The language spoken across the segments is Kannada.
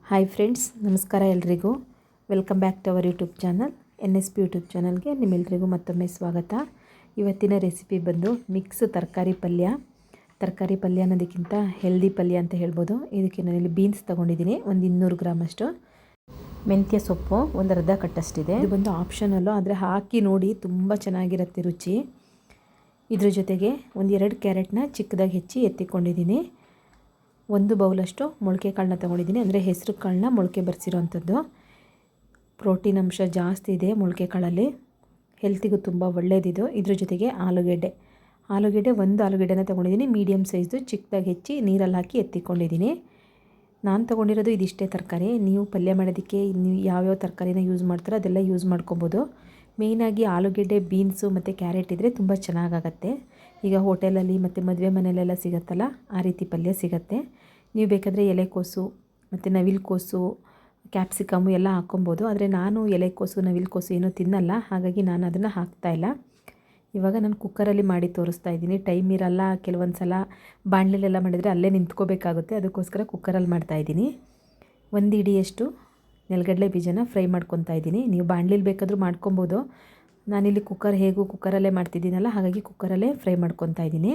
ಹಾಯ್ ಫ್ರೆಂಡ್ಸ್, ನಮಸ್ಕಾರ ಎಲ್ರಿಗೂ. Welcome back to our YouTube channel NSP YouTube ಚಾನಲ್ಗೆ ನಿಮ್ಮೆಲ್ಲರಿಗೂ ಮತ್ತೊಮ್ಮೆ ಸ್ವಾಗತ. ಇವತ್ತಿನ ರೆಸಿಪಿ ಬಂದು ಮಿಕ್ಸ್ ತರಕಾರಿ ಪಲ್ಯ ಅನ್ನೋದಕ್ಕಿಂತ ಹೆಲ್ದಿ ಪಲ್ಯ ಅಂತ ಹೇಳ್ಬೋದು. ಇದಕ್ಕೆ ನಾನಿಲ್ಲಿ ಬೀನ್ಸ್ ತೊಗೊಂಡಿದ್ದೀನಿ, ಒಂದು 200 ಗ್ರಾಮ್ ಅಷ್ಟು. ಮೆಂತ್ಯ ಸೊಪ್ಪು ಒಂದು ಅರ್ಧ ಕಟ್ಟಷ್ಟಿದೆ. ಇದು ಬಂದು ಆಪ್ಷನಲ್ಲು, ಆದರೆ ಹಾಕಿ ನೋಡಿ ತುಂಬ ಚೆನ್ನಾಗಿರುತ್ತೆ ರುಚಿ. ಇದ್ರ ಜೊತೆಗೆ ಒಂದು 2 ಕ್ಯಾರೆಟ್ನ ಚಿಕ್ಕದಾಗಿ ಹೆಚ್ಚಿ ಎತ್ತಿಕೊಂಡಿದ್ದೀನಿ. 1 ಬೌಲಷ್ಟು ಮೊಳಕೆ ಕಾಳನ್ನ ತೊಗೊಂಡಿದ್ದೀನಿ, ಅಂದರೆ ಹೆಸರು ಕಾಳನ್ನ ಮೊಳಕೆ ಬರೆಸಿರೋವಂಥದ್ದು. ಪ್ರೋಟೀನ್ ಅಂಶ ಜಾಸ್ತಿ ಇದೆ ಮೊಳಕೆ ಕಾಳಲ್ಲಿ, ಹೆಲ್ತಿಗೂ ತುಂಬ ಒಳ್ಳೆಯದಿದು. ಇದ್ರ ಜೊತೆಗೆ ಆಲೂಗೆಡ್ಡೆ 1 ಆಲೂಗೆಡ್ಡೆನ ತೊಗೊಂಡಿದ್ದೀನಿ, ಮೀಡಿಯಮ್ ಸೈಜು ಚಿಕ್ಕದಾಗಿ ಹೆಚ್ಚಿ ನೀರಲ್ಲಿ ಹಾಕಿ ಎತ್ತಿಕೊಂಡಿದ್ದೀನಿ. ನಾನು ತೊಗೊಂಡಿರೋದು ಇದಿಷ್ಟೇ ತರಕಾರಿ. ನೀವು ಪಲ್ಯ ಮಾಡೋದಕ್ಕೆ ನೀವು ಯಾವ್ಯಾವ ತರಕಾರಿನ ಯೂಸ್ ಮಾಡ್ತಾರೋ ಅದೆಲ್ಲ ಯೂಸ್ ಮಾಡ್ಕೊಬೋದು. ಮೇಯ್ನಾಗಿ ಆಲೂಗೆಡ್ಡೆ, ಬೀನ್ಸು ಮತ್ತು ಕ್ಯಾರೆಟ್ ಇದ್ದರೆ ತುಂಬ ಚೆನ್ನಾಗಾಗತ್ತೆ. ಈಗ ಹೋಟೆಲಲ್ಲಿ ಮತ್ತು ಮದುವೆ ಮನೆಯಲ್ಲೆಲ್ಲ ಸಿಗುತ್ತಲ್ಲ, ಆ ರೀತಿ ಪಲ್ಯ ಸಿಗುತ್ತೆ. ನೀವು ಬೇಕಾದರೆ ಎಲೆಕೋಸು ಮತ್ತು ನವಿಲುಕೋಸು, ಕ್ಯಾಪ್ಸಿಕಮ್ಮು ಎಲ್ಲ ಹಾಕ್ಕೊಬೋದು. ಆದರೆ ನಾನು ಎಲೆಕೋಸು, ನವಿಲುಕೋಸು ಏನೂ ತಿನ್ನಲ್ಲ, ಹಾಗಾಗಿ ನಾನು ಅದನ್ನು ಹಾಕ್ತಾಯಿಲ್ಲ. ಇವಾಗ ನಾನು ಕುಕ್ಕರಲ್ಲಿ ಮಾಡಿ ತೋರಿಸ್ತಾ ಇದ್ದೀನಿ. ಟೈಮ್ ಇರಲ್ಲ, ಕೆಲವೊಂದು ಸಲ ಬಾಣಲೆಲ್ಲ ಮಾಡಿದರೆ ಅಲ್ಲೇ ನಿಂತ್ಕೋಬೇಕಾಗುತ್ತೆ, ಅದಕ್ಕೋಸ್ಕರ ಕುಕ್ಕರಲ್ಲಿ ಮಾಡ್ತಾಯಿದ್ದೀನಿ. 1 ಹಿಡಿಯಷ್ಟು ನೆಲಗಡಲೆ ಬೀಜನ ಫ್ರೈ ಮಾಡ್ಕೊತಾ ಇದ್ದೀನಿ. ನೀವು ಬಾಣಲೆಲಿ ಬೇಕಾದರೂ ಮಾಡ್ಕೊಬೋದು. ನಾನಿಲ್ಲಿ ಕುಕ್ಕರಲ್ಲೇ ಮಾಡ್ತಿದ್ದೀನಲ್ಲ, ಹಾಗಾಗಿ ಕುಕ್ಕರಲ್ಲೇ ಫ್ರೈ ಮಾಡ್ಕೊತಾ ಇದ್ದೀನಿ.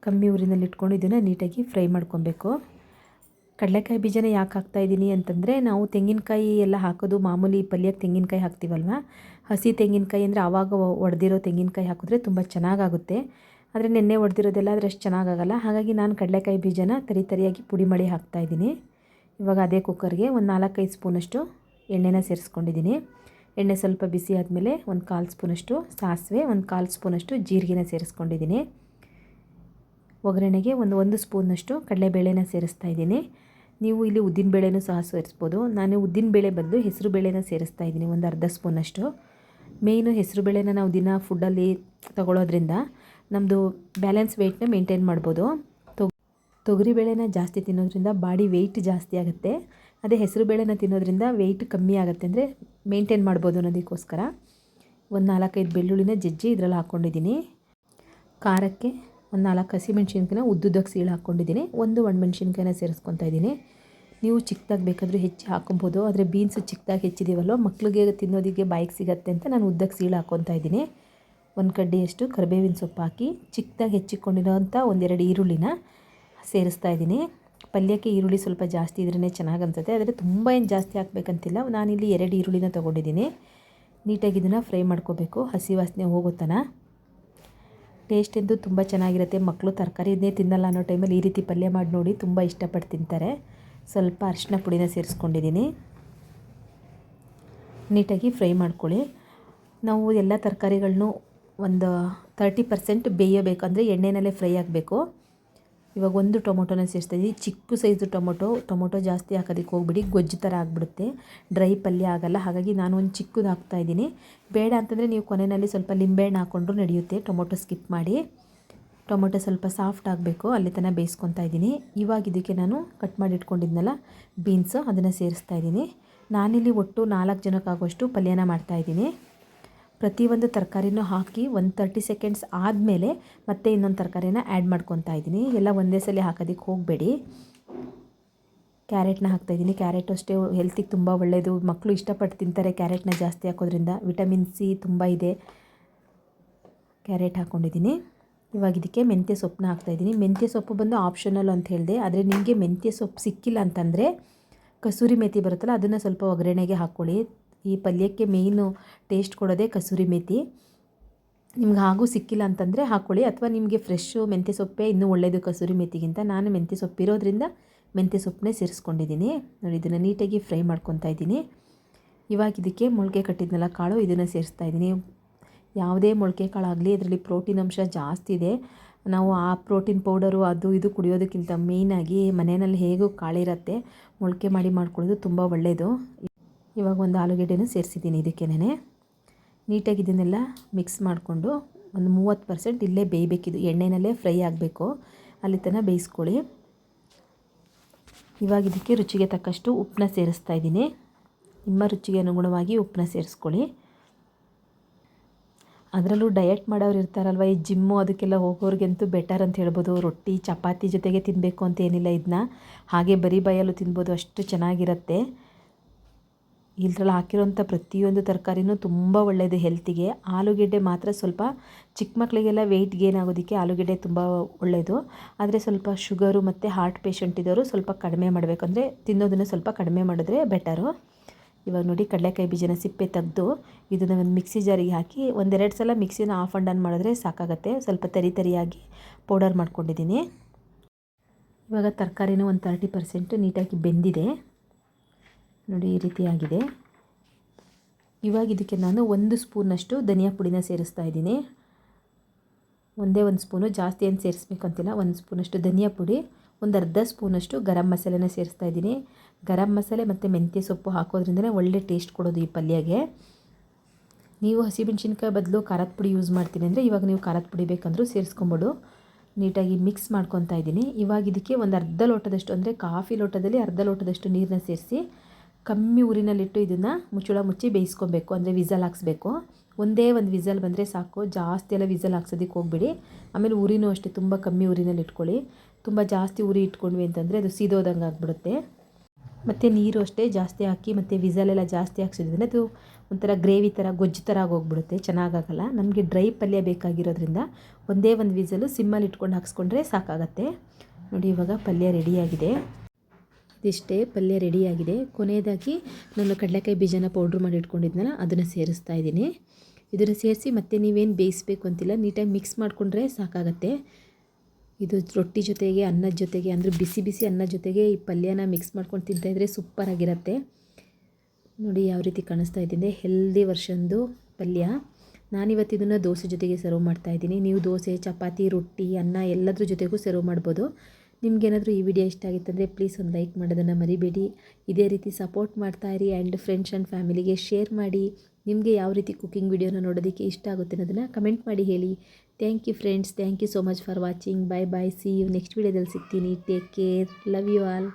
ಕಮ್ಮಿ ಊರಿನಲ್ಲಿ ಇಟ್ಕೊಂಡು ಇದನ್ನು ನೀಟಾಗಿ ಫ್ರೈ ಮಾಡ್ಕೊಬೇಕು. ಕಡಲೆಕಾಯಿ ಬೀಜನ ಯಾಕೆ ಹಾಕ್ತಾಯಿದ್ದೀನಿ ಅಂತಂದರೆ, ನಾವು ತೆಂಗಿನಕಾಯಿ ಎಲ್ಲ ಹಾಕೋದು ಮಾಮೂಲಿ ಪಲ್ಯಕ್ಕೆ ತೆಂಗಿನಕಾಯಿ ಹಾಕ್ತೀವಲ್ವ, ಹಸಿ ತೆಂಗಿನಕಾಯಿ ಅಂದರೆ ಆವಾಗ ಒಡೆದಿರೋ ತೆಂಗಿನಕಾಯಿ ಹಾಕಿದ್ರೆ ತುಂಬ ಚೆನ್ನಾಗಾಗುತ್ತೆ. ಆದರೆ ನೆನ್ನೆ ಒಡೆದಿರೋದೆಲ್ಲ ಆದರೆ ಅಷ್ಟು ಚೆನ್ನಾಗಾಗಲ್ಲ. ಹಾಗಾಗಿ ನಾನು ಕಡಲೆಕಾಯಿ ಬೀಜನ ತರಿಯಾಗಿ ಪುಡಿ ಮಾಡಿ ಹಾಕ್ತಾಯಿದ್ದೀನಿ. ಇವಾಗ ಅದೇ ಕುಕ್ಕರ್ಗೆ ಒಂದು 4-5 ಸ್ಪೂನಷ್ಟು ಎಣ್ಣೆನ ಸೇರಿಸ್ಕೊಂಡಿದ್ದೀನಿ. ಎಣ್ಣೆ ಸ್ವಲ್ಪ ಬಿಸಿ ಆದಮೇಲೆ ಒಂದು 1/4 ಸ್ಪೂನಷ್ಟು ಸಾಸಿವೆ, ಒಂದು 1/4 ಸ್ಪೂನಷ್ಟು ಜೀರಿಗೆನ ಸೇರಿಸ್ಕೊಂಡಿದ್ದೀನಿ. ಒಗ್ಗರಣೆಗೆ ಒಂದು ಸ್ಪೂನಷ್ಟು ಕಡಲೆಬೇಳೆನ ಸೇರಿಸ್ತಾ ಇದ್ದೀನಿ. ನೀವು ಇಲ್ಲಿ ಉದ್ದಿನಬೇಳೆನೂ ಸಹ ಸೇರಿಸ್ಬೋದು. ನಾನು ಉದ್ದಿನಬೇಳೆ ಬದಲು ಹೆಸರು ಬೇಳೆನ ಸೇರಿಸ್ತಾ ಇದ್ದೀನಿ, ಒಂದು ಅರ್ಧ ಸ್ಪೂನಷ್ಟು. ಮೇಯ್ನು ಹೆಸರು ಬೇಳೆನ ನಾವು ದಿನ ಫುಡ್ಡಲ್ಲಿ ತಗೊಳ್ಳೋದ್ರಿಂದ ನಮ್ಮದು ಬ್ಯಾಲೆನ್ಸ್ ವೆಯ್ಟ್ನ ಮೇಂಟೈನ್ ಮಾಡ್ಬೋದು. ತೊಗರಿಬೇಳೆನ ಜಾಸ್ತಿ ತಿನ್ನೋದ್ರಿಂದ ಬಾಡಿ ವೆಯ್ಟ್ ಜಾಸ್ತಿ ಆಗುತ್ತೆ. ಅದೇ ಹೆಸರು ಬೇಳೆನ ತಿನ್ನೋದ್ರಿಂದ ವೆಯ್ಟ್ ಕಮ್ಮಿ ಆಗುತ್ತೆ, ಅಂದರೆ ಮೇಂಟೈನ್ ಮಾಡ್ಬೋದು ಅನ್ನೋದಕ್ಕೋಸ್ಕರ. ಒಂದು 4-5 ಬೆಳ್ಳುಳ್ಳಿನ ಜಜ್ಜಿ ಇದರಲ್ಲಿ ಹಾಕ್ಕೊಂಡಿದ್ದೀನಿ. ಖಾರಕ್ಕೆ ಒಂದು 4 ಹಸಿಮೆಣ್ಸಿನ್ಕಾಯಿನ ಉದ್ದುದ್ದಕ್ಕೆ ಸೀಳು ಹಾಕ್ಕೊಂಡಿದ್ದೀನಿ. 1 ಒಣಮೆಣ್ಸಿನ್ಕಾಯಿನ ಸೇರಿಸ್ಕೊತಾ ಇದ್ದೀನಿ. ನೀವು ಚಿಕ್ಕದಾಗಿ ಬೇಕಾದರೂ ಹೆಚ್ಚಿ ಹಾಕೊಬೋದು, ಆದರೆ ಬೀನ್ಸು ಚಿಕ್ಕದಾಗಿ ಹೆಚ್ಚಿದ್ದೀವಲ್ವ, ಮಕ್ಕಳಿಗೆ ತಿನ್ನೋದಕ್ಕೆ ಬಾಯಿಗೆ ಸಿಗುತ್ತೆ ಅಂತ ನಾನು ಉದ್ದಕ್ಕೆ ಸೀಳು ಹಾಕ್ಕೊತಾ ಇದ್ದೀನಿ. 1 ಕಡ್ಡಿಯಷ್ಟು ಕರಿಬೇವಿನ ಸೊಪ್ಪು ಹಾಕಿ ಚಿಕ್ಕದಾಗಿ ಹೆಚ್ಚಿಕೊಂಡಿರೋಂಥ 1-2 ಈರುಳ್ಳಿನ ಸೇರಿಸ್ತಾ ಇದ್ದೀನಿ. ಪಲ್ಯಕ್ಕೆ ಈರುಳ್ಳಿ ಸ್ವಲ್ಪ ಜಾಸ್ತಿ ಇದ್ರೇ ಚೆನ್ನಾಗಿ ಅನಿಸುತ್ತೆ, ಆದರೆ ತುಂಬ ಏನು ಜಾಸ್ತಿ ಹಾಕಬೇಕಂತಿಲ್ಲ. ನಾನಿಲ್ಲಿ 2 ಈರುಳ್ಳಿನ ತೊಗೊಂಡಿದ್ದೀನಿ. ನೀಟಾಗಿ ಇದನ್ನು ಫ್ರೈ ಮಾಡ್ಕೋಬೇಕು, ಹಸಿ ವಾಸನೆ ಹೋಗೋತನ. ಟೇಸ್ಟ್ ಅಂತೂ ತುಂಬ ಚೆನ್ನಾಗಿರುತ್ತೆ. ಮಕ್ಕಳು ತರಕಾರಿನೇ ತಿನ್ನಲ್ಲ ಅನ್ನೋ ಟೈಮಲ್ಲಿ ಈ ರೀತಿ ಪಲ್ಯ ಮಾಡಿ ನೋಡಿ, ತುಂಬ ಇಷ್ಟಪಟ್ಟು ತಿಂತಾರೆ. ಸ್ವಲ್ಪ ಅರಿಶಿನ ಪುಡಿನ ಸೇರಿಸ್ಕೊಂಡಿದ್ದೀನಿ. ನೀಟಾಗಿ ಫ್ರೈ ಮಾಡ್ಕೊಳ್ಳಿ. ನಾವು ಎಲ್ಲ ತರಕಾರಿಗಳನ್ನೂ ಒಂದು 30% ಬೇಯಬೇಕು, ಅಂದರೆ ಎಣ್ಣೆನಲ್ಲೇ ಫ್ರೈ ಆಗಬೇಕು. ಇವಾಗ 1 ಟೊಮೊಟೊನ ಸೇರಿಸ್ತಾಯಿದ್ದೀನಿ. ಚಿಕ್ಕ ಸೈಜು ಟೊಮೊಟೊ ಜಾಸ್ತಿ ಹಾಕೋದಕ್ಕೆ ಹೋಗ್ಬಿಡಿ, ಗೊಜ್ಜು ಥರ ಆಗಿಬಿಡುತ್ತೆ, ಡ್ರೈ ಪಲ್ಯ ಆಗೋಲ್ಲ. ಹಾಗಾಗಿ ನಾನು ಒಂದು ಚಿಕ್ಕದು ಹಾಕ್ತಾಯಿದ್ದೀನಿ. ಬೇಡ ಅಂತಂದರೆ ನೀವು ಕೊನೆಯಲ್ಲಿ ಸ್ವಲ್ಪ ಲಿಂಬೆಹಣ್ಣು ಹಾಕ್ಕೊಂಡ್ರೂ ನಡೆಯುತ್ತೆ. ಟೊಮೊಟೊ ಸ್ಕಿಪ್ ಮಾಡಿ. ಟೊಮೊಟೊ ಸ್ವಲ್ಪ ಸಾಫ್ಟ್ ಆಗಬೇಕು, ಅಲ್ಲಿ ತನಕ ಬೇಯಿಸ್ಕೊತಾ ಇದ್ದೀನಿ. ಇವಾಗ ಇದಕ್ಕೆ ನಾನು ಕಟ್ ಮಾಡಿ ಇಟ್ಕೊಂಡಿದ್ನಲ್ಲ ಬೀನ್ಸು, ಅದನ್ನು ಸೇರಿಸ್ತಾ ಇದ್ದೀನಿ. ನಾನಿಲ್ಲಿ ಒಟ್ಟು 4 ಜನಕ್ಕಾಗುವಷ್ಟು ಪಲ್ಯನ ಮಾಡ್ತಾಯಿದ್ದೀನಿ. ಪ್ರತಿಯೊಂದು ತರಕಾರಿನೂ ಹಾಕಿ ಒಂದು 30 ಸೆಕೆಂಡ್ಸ್ ಆದಮೇಲೆ ಮತ್ತೆ ಇನ್ನೊಂದು ತರಕಾರಿನ ಆ್ಯಡ್ ಮಾಡ್ಕೊತಾ ಇದ್ದೀನಿ. ಎಲ್ಲ ಒಂದೇ ಸಲ ಹಾಕೋದಕ್ಕೆ ಹೋಗಬೇಡಿ. ಕ್ಯಾರೆಟ್ನ ಹಾಕ್ತಾಯಿದ್ದೀನಿ. ಕ್ಯಾರೆಟು ಅಷ್ಟೇ ಹೆಲ್ತಿಗೆ ತುಂಬ ಒಳ್ಳೆಯದು, ಮಕ್ಕಳು ಇಷ್ಟಪಟ್ಟು ತಿಂತಾರೆ ಕ್ಯಾರೆಟ್ನ ಜಾಸ್ತಿ ಹಾಕೋದ್ರಿಂದ. ವಿಟಮಿನ್ ಸಿ ತುಂಬ ಇದೆ. ಕ್ಯಾರೆಟ್ ಹಾಕ್ಕೊಂಡಿದ್ದೀನಿ. ಇವಾಗ ಇದಕ್ಕೆ ಮೆಂತ್ಯ ಸೊಪ್ಪನ್ನ ಹಾಕ್ತಾಯಿದ್ದೀನಿ. ಮೆಂತ್ಯ ಸೊಪ್ಪು ಬಂದು ಆಪ್ಷನಲ್ ಅಂತ ಹೇಳಿದೆ, ಆದರೆ ನಿಮಗೆ ಮೆಂತ್ಯ ಸೊಪ್ಪು ಸಿಕ್ಕಿಲ್ಲ ಅಂತಂದರೆ ಕಸೂರಿ ಮೇಥಿ ಬರುತ್ತಲ್ಲ, ಅದನ್ನು ಸ್ವಲ್ಪ ಒಗ್ಗರಣೆಗೆ ಹಾಕ್ಕೊಳ್ಳಿ. ಈ ಪಲ್ಯಕ್ಕೆ ಮೇಯ್ನು ಟೇಸ್ಟ್ ಕೊಡೋದೇ ಕಸೂರಿ ಮೇಥಿ. ನಿಮ್ಗೆ ಹಾಗೂ ಸಿಕ್ಕಿಲ್ಲ ಅಂತಂದರೆ ಹಾಕ್ಕೊಳ್ಳಿ, ಅಥವಾ ನಿಮಗೆ ಫ್ರೆಶ್ಶು ಮೆಂತ್ಯ ಸೊಪ್ಪೇ ಇನ್ನೂ ಒಳ್ಳೆಯದು ಕಸೂರಿ ಮೇಥಿಗಿಂತ. ನಾನು ಮೆಂತ್ಯ ಸೊಪ್ಪು ಇರೋದ್ರಿಂದ ಮೆಂತ್ಯ ಸೊಪ್ಪನ್ನೇ ಸೇರಿಸ್ಕೊಂಡಿದ್ದೀನಿ. ನೋಡಿ, ಇದನ್ನು ನೀಟಾಗಿ ಫ್ರೈ ಮಾಡ್ಕೊತಾ ಇದ್ದೀನಿ. ಇವಾಗ ಇದಕ್ಕೆ ಮೊಳಕೆ ಕಟ್ಟಿದ್ನಲ್ಲ ಕಾಳು, ಇದನ್ನು ಸೇರಿಸ್ತಾ ಇದ್ದೀನಿ. ಯಾವುದೇ ಮೊಳಕೆ ಕಾಳಾಗಲಿ ಇದರಲ್ಲಿ ಪ್ರೋಟೀನ್ ಅಂಶ ಜಾಸ್ತಿ ಇದೆ. ನಾವು ಆ ಪ್ರೋಟೀನ್ ಪೌಡರು ಅದು ಇದು ಕುಡಿಯೋದಕ್ಕಿಂತ ಮೇಯ್ನಾಗಿ ಮನೆಯಲ್ಲಿ ಹೇಗೂ ಕಾಳಿರುತ್ತೆ, ಮೊಳಕೆ ಮಾಡಿ ಮಾಡ್ಕೊಳ್ಳೋದು ತುಂಬ ಒಳ್ಳೆಯದು. ಇವಾಗ ಒಂದು ಆಲೂಗೆಡ್ಡೆನೂ ಸೇರಿಸಿದ್ದೀನಿ ಇದಕ್ಕೇನೆ. ನೀಟಾಗಿ ಇದನ್ನೆಲ್ಲ ಮಿಕ್ಸ್ ಮಾಡಿಕೊಂಡು ಒಂದು 30% ಇಲ್ಲೇ ಬೇಯಬೇಕಿದು, ಎಣ್ಣೆನಲ್ಲೇ ಫ್ರೈ ಆಗಬೇಕು, ಅಲ್ಲಿ ತನಕ ಬೇಯಿಸ್ಕೊಳ್ಳಿ. ಇವಾಗ ಇದಕ್ಕೆ ರುಚಿಗೆ ತಕ್ಕಷ್ಟು ಉಪ್ಪನ್ನ ಸೇರಿಸ್ತಾ ಇದ್ದೀನಿ. ನಿಮ್ಮ ರುಚಿಗೆ ಅನುಗುಣವಾಗಿ ಉಪ್ಪನ್ನ ಸೇರಿಸ್ಕೊಳ್ಳಿ. ಅದರಲ್ಲೂ ಡಯಟ್ ಮಾಡೋರು ಇರ್ತಾರಲ್ವ, ಈ ಜಿಮ್ಮು ಅದಕ್ಕೆಲ್ಲ ಹೋಗೋರಿಗಂತೂ ಬೆಟರ್ ಅಂತ ಹೇಳ್ಬೋದು. ರೊಟ್ಟಿ ಚಪಾತಿ ಜೊತೆಗೆ ತಿನ್ನಬೇಕು ಅಂತ ಏನಿಲ್ಲ, ಇದನ್ನ ಹಾಗೆ ಬರೀ ಬಾಯಲ್ಲೂ ತಿನ್ಬೋದು, ಅಷ್ಟು ಚೆನ್ನಾಗಿರುತ್ತೆ. ಇದ್ರಲ್ಲಿ ಹಾಕಿರೋಂಥ ಪ್ರತಿಯೊಂದು ತರಕಾರಿನೂ ತುಂಬ ಒಳ್ಳೆಯದು ಹೆಲ್ತಿಗೆ. ಆಲೂಗೆಡ್ಡೆ ಮಾತ್ರ ಸ್ವಲ್ಪ ಚಿಕ್ಕ ಮಕ್ಕಳಿಗೆಲ್ಲ ವೆಯ್ಟ್ ಗೇನ್ ಆಗೋದಕ್ಕೆ ಆಲೂಗೆಡ್ಡೆ ತುಂಬ ಒಳ್ಳೆಯದು. ಆದರೆ ಸ್ವಲ್ಪ ಶುಗರು ಮತ್ತು ಹಾರ್ಟ್ ಪೇಷಂಟ್ ಇದ್ದವರು ಸ್ವಲ್ಪ ಕಡಿಮೆ ಮಾಡಬೇಕು, ಅಂದರೆ ತಿನ್ನೋದನ್ನು ಸ್ವಲ್ಪ ಕಡಿಮೆ ಮಾಡಿದ್ರೆ ಬೆಟರು. ಇವಾಗ ನೋಡಿ ಕಡಲೆಕಾಯಿ ಬೀಜನ ಸಿಪ್ಪೆ ತೆಗೆದು ಇದನ್ನು ಒಂದು ಮಿಕ್ಸಿ ಜಾರಿಗೆ ಹಾಕಿ ಒಂದೆರಡು ಸಲ ಮಿಕ್ಸಿನ ಆಫ್ ಆ್ಯಂಡ್ ಆನ್ ಮಾಡಿದ್ರೆ ಸಾಕಾಗತ್ತೆ. ಸ್ವಲ್ಪ ತರಿಯಾಗಿ ಪೌಡರ್ ಮಾಡ್ಕೊಂಡಿದ್ದೀನಿ. ಇವಾಗ ತರಕಾರಿನೂ ಒಂದು 30% ನೀಟಾಗಿ ಬೆಂದಿದೆ ನೋಡಿ, ಈ ರೀತಿಯಾಗಿದೆ. ಇವಾಗ ಇದಕ್ಕೆ ನಾನು 1 ಸ್ಪೂನಷ್ಟು ಧನಿಯಾ ಪುಡಿನ ಸೇರಿಸ್ತಾ ಇದ್ದೀನಿ. ಒಂದೇ 1 ಸ್ಪೂನು, ಜಾಸ್ತಿ ಏನು ಸೇರಿಸ್ಬೇಕು ಅಂತಿಲ್ಲ. 1 ಸ್ಪೂನಷ್ಟು ಧನಿಯಾ ಪುಡಿ, ಒಂದು ಅರ್ಧ ಸ್ಪೂನಷ್ಟು ಗರಂ ಮಸಾಲೆನ ಸೇರಿಸ್ತಾ ಇದ್ದೀನಿ. ಗರಂ ಮಸಾಲೆ ಮತ್ತು ಮೆಂತ್ಯ ಸೊಪ್ಪು ಹಾಕೋದ್ರಿಂದಲೇ ಒಳ್ಳೆ ಟೇಸ್ಟ್ ಕೊಡೋದು ಈ ಪಲ್ಯಗೆ. ನೀವು ಹಸಿಮೆಣ್ಸಿನ್ಕಾಯಿ ಬದಲು ಖಾರದ ಪುಡಿ ಯೂಸ್ ಮಾಡ್ತೀನಿ ಅಂದರೆ ಇವಾಗ ನೀವು ಖಾರದ ಪುಡಿ ಬೇಕಂದ್ರೂ ಸೇರಿಸ್ಕೊಂಬಿಡು. ನೀಟಾಗಿ ಮಿಕ್ಸ್ ಮಾಡ್ಕೊತಾ ಇದ್ದೀನಿ. ಇವಾಗ ಇದಕ್ಕೆ ಒಂದು ಅರ್ಧ ಲೋಟದಷ್ಟು, ಅಂದರೆ ಕಾಫಿ ಲೋಟದಲ್ಲಿ ಅರ್ಧ ಲೋಟದಷ್ಟು ನೀರನ್ನ ಸೇರಿಸಿ ಕಮ್ಮಿ ಊರಿನಲ್ಲಿಟ್ಟು ಇದನ್ನು ಮುಚ್ಚಳ ಮುಚ್ಚಿ ಬೇಯಿಸ್ಕೊಬೇಕು, ಅಂದರೆ ವಿಸಲ್ ಹಾಕ್ಸ್ಬೇಕು. ಒಂದೇ ಒಂದು ವಿಸಲ್ ಬಂದರೆ ಸಾಕು, ಜಾಸ್ತಿ ಎಲ್ಲ ವಿಸಲ್ ಹಾಕ್ಸೋದಕ್ಕೆ ಹೋಗ್ಬಿಡಿ. ಆಮೇಲೆ ಉರಿನೂ ಅಷ್ಟೇ ತುಂಬ ಕಮ್ಮಿ ಊರಿನಲ್ಲಿ ಇಟ್ಕೊಳ್ಳಿ. ತುಂಬ ಜಾಸ್ತಿ ಉರಿ ಇಟ್ಕೊಂಡ್ವಿ ಅಂತಂದರೆ ಅದು ಸೀದೋದಂಗೆ ಆಗಿಬಿಡುತ್ತೆ. ಮತ್ತು ನೀರು ಅಷ್ಟೇ ಜಾಸ್ತಿ ಹಾಕಿ ಮತ್ತು ವಿಸಲೆಲ್ಲ ಜಾಸ್ತಿ ಹಾಕ್ಸಿದ್ರೆ ಅದು ಒಂಥರ ಗ್ರೇವಿ ಥರ ಗೊಜ್ಜು ಥರ ಆಗೋಗ್ಬಿಡುತ್ತೆ, ಚೆನ್ನಾಗಾಗಲ್ಲ. ನಮಗೆ ಡ್ರೈ ಪಲ್ಯ ಬೇಕಾಗಿರೋದ್ರಿಂದ ಒಂದೇ ಒಂದು ವಿಸಲು ಸಿಮ್ಮಲ್ಲಿ ಇಟ್ಕೊಂಡು ಹಾಕ್ಸ್ಕೊಂಡ್ರೆ ಸಾಕಾಗತ್ತೆ. ನೋಡಿ ಇವಾಗ ಪಲ್ಯ ರೆಡಿಯಾಗಿದೆ. ಇದಿಷ್ಟೇ, ಪಲ್ಯ ರೆಡಿಯಾಗಿದೆ. ಕೊನೆಯದಾಗಿ ನಾನು ಕಡಲೆಕಾಯಿ ಬೀಜನ ಪೌಡ್ರ್ ಮಾಡಿ ಇಟ್ಕೊಂಡಿದ್ನಲ್ಲ ಅದನ್ನು ಸೇರಿಸ್ತಾ ಇದ್ದೀನಿ. ಇದನ್ನು ಸೇರಿಸಿ ಮತ್ತೆ ನೀವೇನು ಬೇಯಿಸ್ಬೇಕು ಅಂತಿಲ್ಲ, ನೀಟಾಗಿ ಮಿಕ್ಸ್ ಮಾಡಿಕೊಂಡ್ರೆ ಸಾಕಾಗತ್ತೆ. ಇದು ರೊಟ್ಟಿ ಜೊತೆಗೆ, ಅನ್ನದ ಜೊತೆಗೆ, ಅಂದರೆ ಬಿಸಿ ಬಿಸಿ ಅನ್ನದ ಜೊತೆಗೆ ಈ ಪಲ್ಯನ ಮಿಕ್ಸ್ ಮಾಡ್ಕೊಂಡು ತಿಂತಾಯಿದ್ರೆ ಸೂಪರಾಗಿರುತ್ತೆ. ನೋಡಿ ಯಾವ ರೀತಿ ಕಾಣಿಸ್ತಾ ಇದ್ದೀನಿ, ಹೆಲ್ದಿ ವರ್ಷನ್ದು ಪಲ್ಯ. ನಾನಿವತ್ತು ಇದನ್ನು ದೋಸೆ ಜೊತೆಗೆ ಸರ್ವ್ ಮಾಡ್ತಾಯಿದ್ದೀನಿ. ನೀವು ದೋಸೆ, ಚಪಾತಿ, ರೊಟ್ಟಿ, ಅನ್ನ ಎಲ್ಲದ್ರ ಜೊತೆಗೂ ಸರ್ವ್ ಮಾಡ್ಬೋದು. ನಿಮಗೇನಾದರೂ ಈ ವಿಡಿಯೋ ಇಷ್ಟ ಆಗಿತ್ತಂದರೆ ಪ್ಲೀಸ್ ಒಂದು ಲೈಕ್ ಮಾಡೋದನ್ನು ಮರಿಬೇಡಿ. ಇದೇ ರೀತಿ ಸಪೋರ್ಟ್ ಮಾಡ್ತಾಯಿರಿ ಆ್ಯಂಡ್ ಫ್ರೆಂಡ್ಸ್ ಆ್ಯಂಡ್ ಫ್ಯಾಮಿಲಿಗೆ ಶೇರ್ ಮಾಡಿ. ನಿಮಗೆ ಯಾವ ರೀತಿ ಕುಕಿಂಗ್ ವಿಡಿಯೋನ ನೋಡೋದಕ್ಕೆ ಇಷ್ಟ ಆಗುತ್ತೆ ಅನ್ನೋದನ್ನು ಕಮೆಂಟ್ ಮಾಡಿ ಹೇಳಿ. Thank you friends, thank you so much for watching. Bye bye, see you next ವಿಡಿಯೋದಲ್ಲಿ ಸಿಗ್ತೀನಿ. Take care, love you all.